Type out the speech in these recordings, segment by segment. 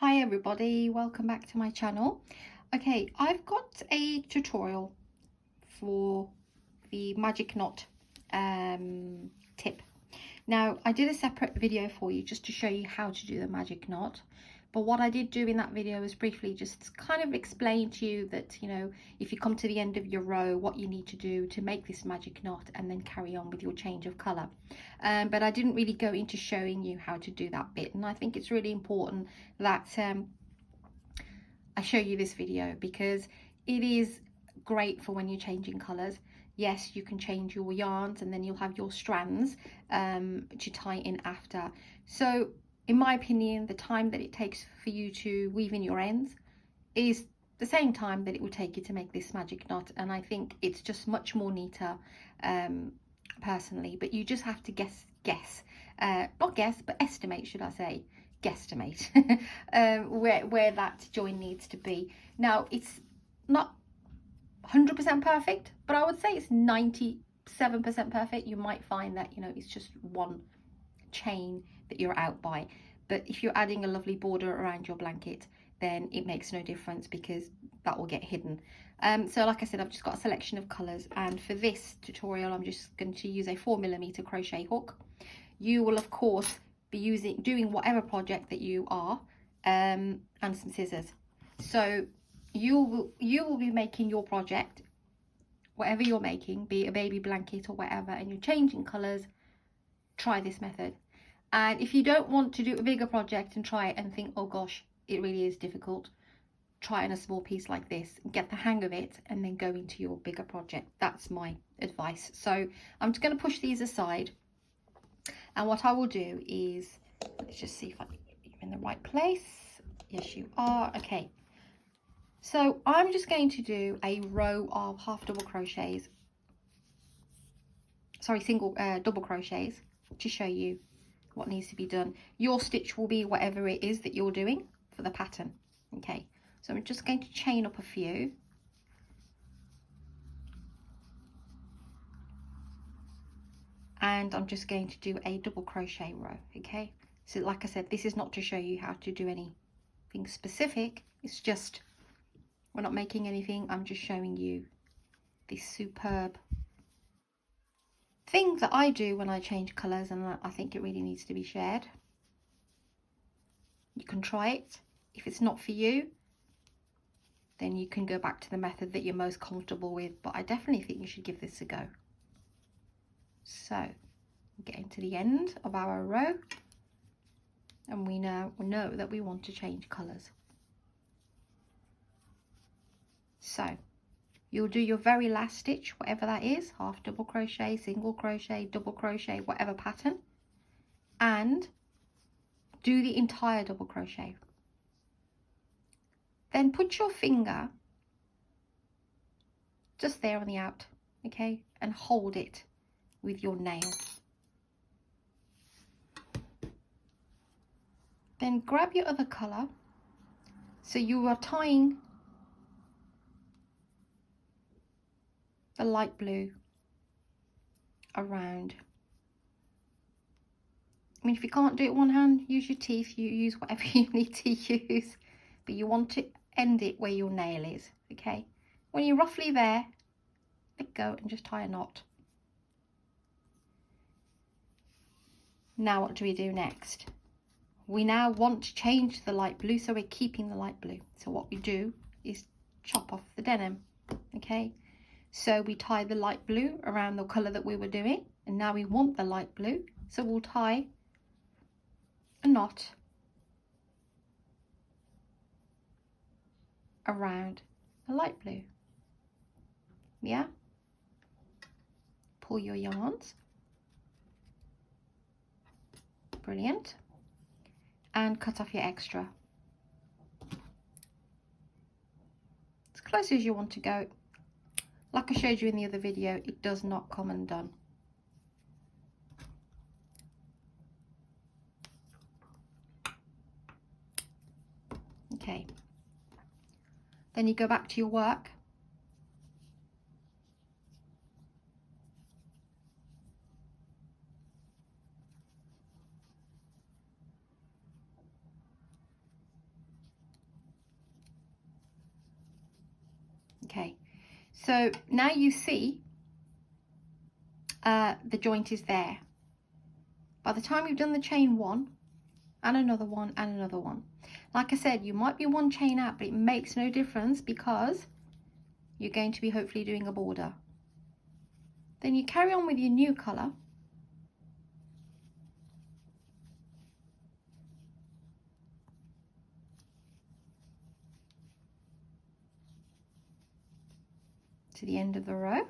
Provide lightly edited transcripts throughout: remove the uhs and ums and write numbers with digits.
Hi everybody, welcome back to my channel. Okay, I've got a tutorial for the magic knot tip. Now, I did a separate video for you just to show you how to do the magic knot. But what I did do in that video was briefly just kind of explain to you that, you know, if you come to the end of your row, what you need to do to make this magic knot and then carry on with your change of colour. But I didn't really go into showing you how to do that bit. And I think it's really important that I show you this video because it is great for when you're changing colours. Yes, you can change your yarns and then you'll have your strands to tie in after. So in my opinion, the time that it takes for you to weave in your ends is the same time that it will take you to make this magic knot. And I think it's just much more neater personally, but you just have to not guess, but estimate, should I say, guesstimate where that join needs to be. Now, it's not 100% perfect, but I would say it's 97% perfect. You might find that, you know, it's just one chain that you're out by, but if you're adding a lovely border around your blanket, then it makes no difference because that will get hidden. So like I said, I've just got a selection of colors, and for this tutorial I'm just going to use a 4mm crochet hook. You will of course be doing whatever project that you are, and some scissors. So you will be making your project, whatever you're making, be it a baby blanket or whatever, and you're changing colors. Try this method. And if you don't want to do a bigger project and try it and think, oh gosh, it really is difficult, try on a small piece like this, get the hang of it, and then go into your bigger project. That's my advice. So I'm just going to push these aside, and what I will do is, let's just see if I'm in the right place. Yes, you are. Okay, so I'm just going to do a row of double crochets to show you what needs to be done. Your stitch will be whatever it is that you're doing for the pattern. Okay, so I'm just going to chain up a few, and I'm just going to do a double crochet row. Okay, so like I said, this is not to show you how to do anything specific, it's just, we're not making anything, I'm just showing you this superb thing that I do when I change colours, and I think it really needs to be shared. You can try it. If it's not for you, then you can go back to the method that you're most comfortable with, but I definitely think you should give this a go. So we're getting to the end of our row, and we now know that we want to change colours. So you'll do your very last stitch, whatever that is, half double crochet, single crochet, double crochet, whatever pattern, and do the entire double crochet. Then put your finger just there on the out, okay, and hold it with your nail. Then grab your other colour, so you are tying the light blue around. I mean, if you can't do it one hand, use your teeth, you use whatever you need to use, but you want to end it where your nail is. Okay, when you're roughly there, let go and just tie a knot. Now what do we do next? We now want to change the light blue, so we're keeping the light blue. So what we do is chop off the denim. Okay, so we tie the light blue around the colour that we were doing, and now we want the light blue, so we'll tie a knot around the light blue. Yeah, pull your yarns, brilliant, and cut off your extra as close as you want to go. Like I showed you in the other video, it does not come undone. Okay, then you go back to your work, So now you see the joint is there. By the time you've done the chain 1 and another one and another one, like I said, you might be 1 chain out, but it makes no difference because you're going to be hopefully doing a border. Then you carry on with your new colour. To the end of the row.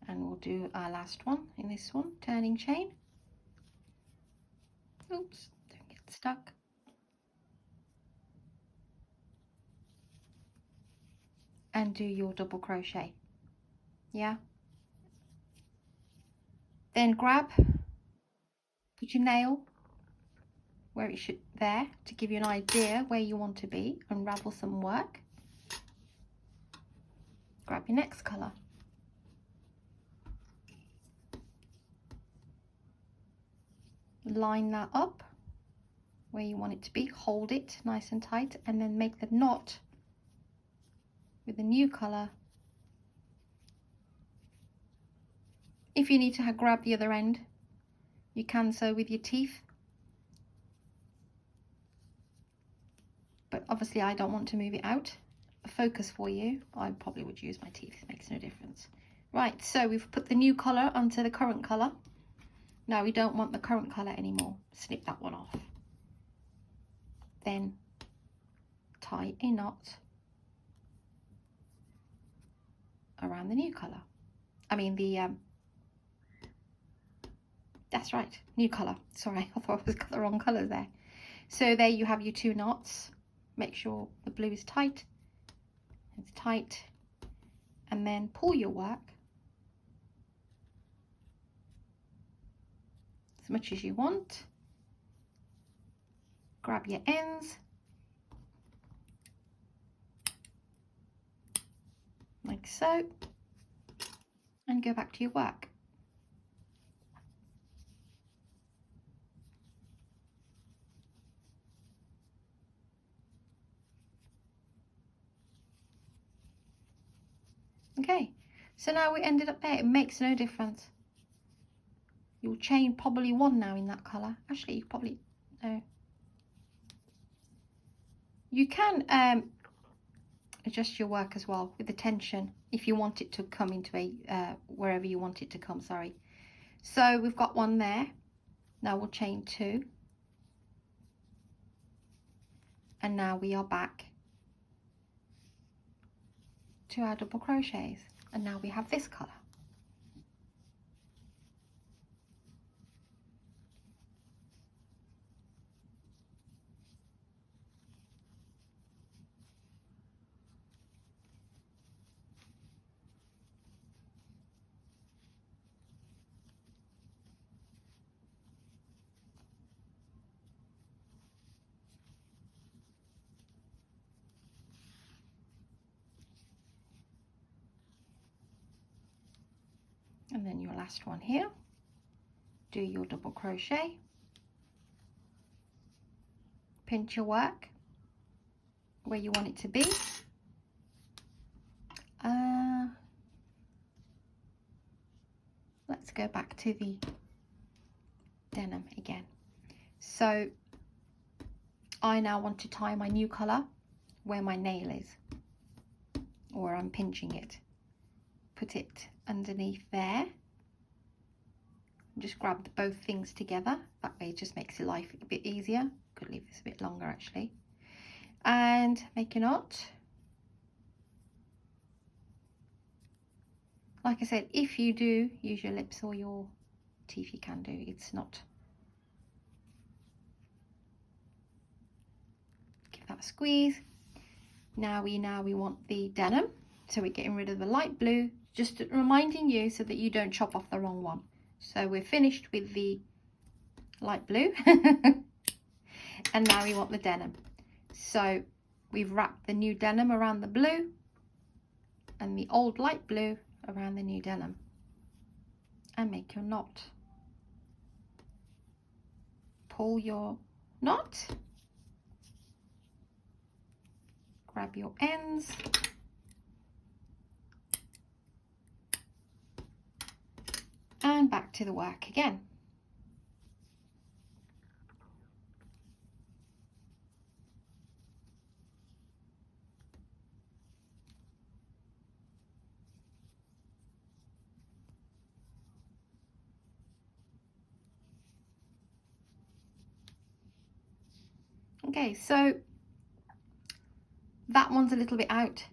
And we'll do our last one in this one, turning chain. Oops, don't get stuck. And do your double crochet. Yeah. Then grab, put your nail where it should, there, to give you an idea where you want to be. Unravel some work. Grab your next colour. Line that up where you want it to be, hold it nice and tight, and then make the knot with the new colour. If you need to grab the other end, you can so with your teeth, but obviously I don't want to move it out. A focus for you, I probably would use my teeth, it makes no difference. Right, so we've put the new colour onto the current colour. Now we don't want the current colour anymore, snip that one off. Then tie a knot around the new colour. I mean that's right, new colour. Sorry, I thought I was got the wrong colours there. So there you have your 2 knots. Make sure the blue is tight. It's tight. And then pull your work as much as you want. Grab your ends. Like so. And go back to your work. Okay, so now we ended up there. It makes no difference. You'll chain probably 1 now in that colour. Actually, you probably, no. You can adjust your work as well with the tension if you want it to come into a, wherever you want it to come, sorry. So we've got 1 there. Now we'll chain 2. And now we are back to our double crochets, and now we have this colour. And then your last one here, do your double crochet, pinch your work where you want it to be. Let's go back to the denim again. So I now want to tie my new colour where my nail is, or I'm pinching it. Put it underneath there. Just grab both things together. That way it just makes your life a bit easier. Could leave this a bit longer actually. And make a knot. Like I said, if you do use your lips or your teeth, you can do. It's not. Give that a squeeze. Now we want the denim. So we're getting rid of the light blue. Just reminding you so that you don't chop off the wrong one. So we're finished with the light blue. And now we want the denim. So we've wrapped the new denim around the blue. and the old light blue around the new denim and make your knot. Pull your knot, grab your ends, and back to the work again. Okay, so that one's a little bit out,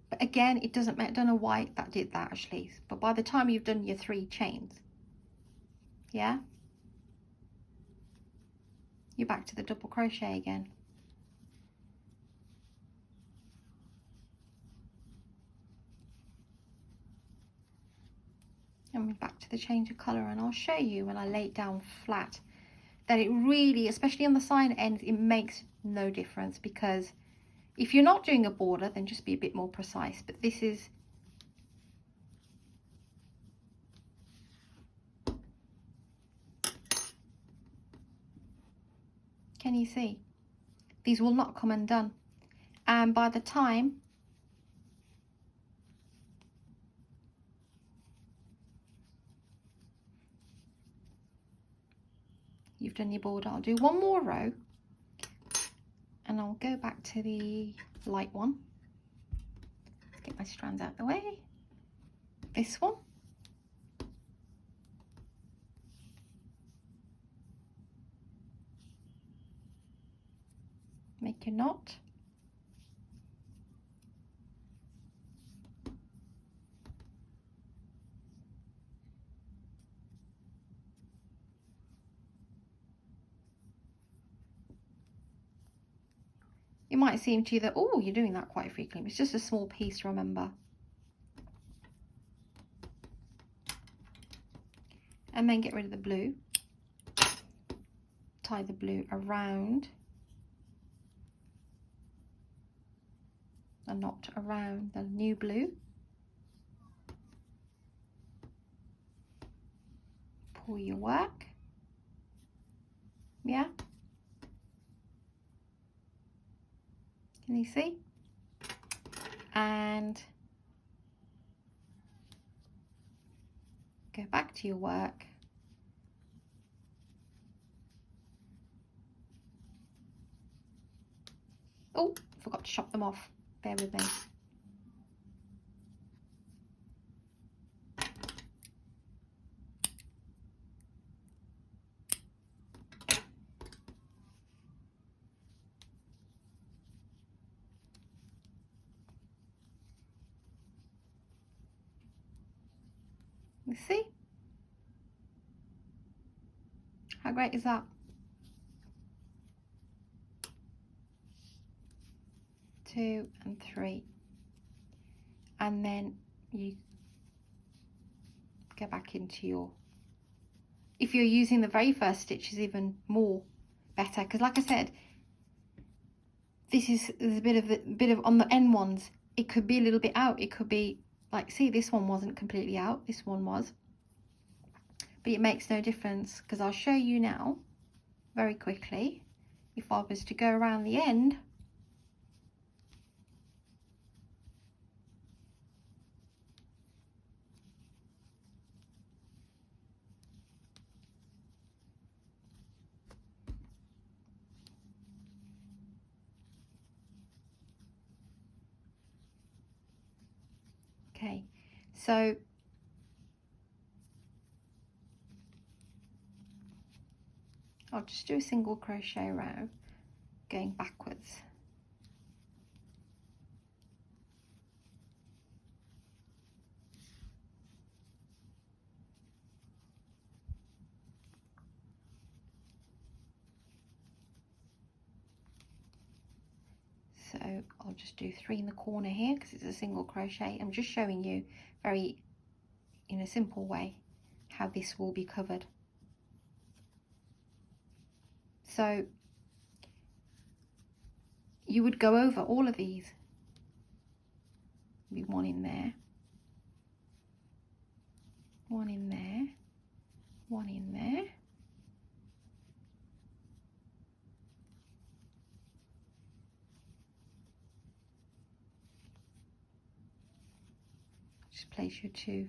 but again, it doesn't matter. I don't know why that did that actually, but by the time you've done your 3 chains, yeah, you're back to the double crochet again. And we're back to the change of colour, and I'll show you when I lay it down flat that it really, especially on the side ends, it makes no difference, because if you're not doing a border, then just be a bit more precise. But this is, can you see? These will not come undone. And by the time you've done your border, I'll do one more row and I'll go back to the light one. Let's get my strands out of the way. This one. Make your knot. It might seem to you that, oh, you're doing that quite frequently. It's just a small piece, remember. And then get rid of the blue. Tie the blue around a knot around the new blue. Pull your work. Yeah. Can you see? And go back to your work. Oh, forgot to chop them off. Bear with me. You see? How great is that? 2 and 3. And then you go back into your, if you're using the very first stitch, is even more better, because like I said, this is there's a bit of on the end ones, it could be a little bit out. It could be like, see, this one wasn't completely out, this one was, but it makes no difference, because I'll show you now very quickly. If I was to go around the end, okay, so I'll just do a single crochet row going backwards. So I'll just do 3 in the corner here because it's a single crochet. I'm just showing you very, in a simple way, how this will be covered. So you would go over all of these Maybe one in there, one in there, one in there. Just place your two.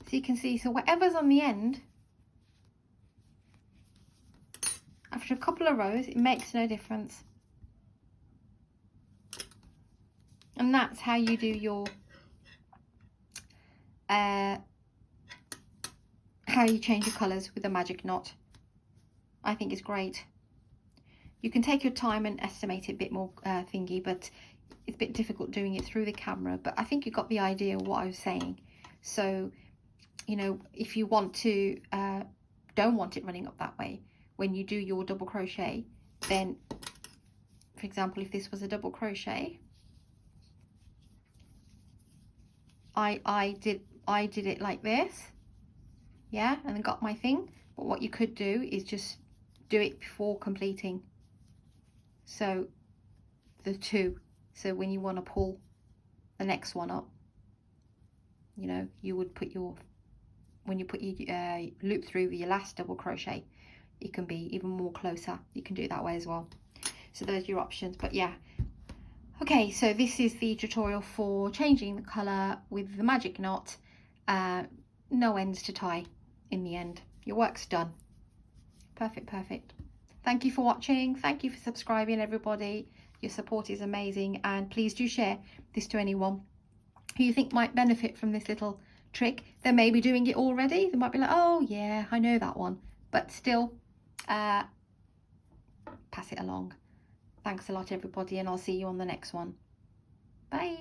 So you can see, so whatever's on the end, after a couple of rows, it makes no difference. And that's how you do your, how you change your colours with a magic knot. I think it's great. You can take your time and estimate it a bit more thingy, but it's a bit difficult doing it through the camera. But I think you got the idea of what I was saying. So, you know, if you want to, don't want it running up that way, when you do your double crochet, then, for example, if this was a double crochet, I did it like this, yeah, and then got my thing. But what you could do is just do it before completing. So the two, so when you want to pull the next one up, you know, you would put your, when you put your loop through your last double crochet, it can be even more closer. You can do it that way as well. So those are your options. But yeah, okay, so this is the tutorial for changing the colour with the magic knot. No ends to tie in the end. Your work's done. Perfect, perfect. Thank you for watching. Thank you for subscribing, everybody. Your support is amazing, and please do share this to anyone who you think might benefit from this little trick. They may be doing it already. They might be like, oh yeah, I know that one, but still pass it along. Thanks a lot, everybody, and I'll see you on the next one. Bye.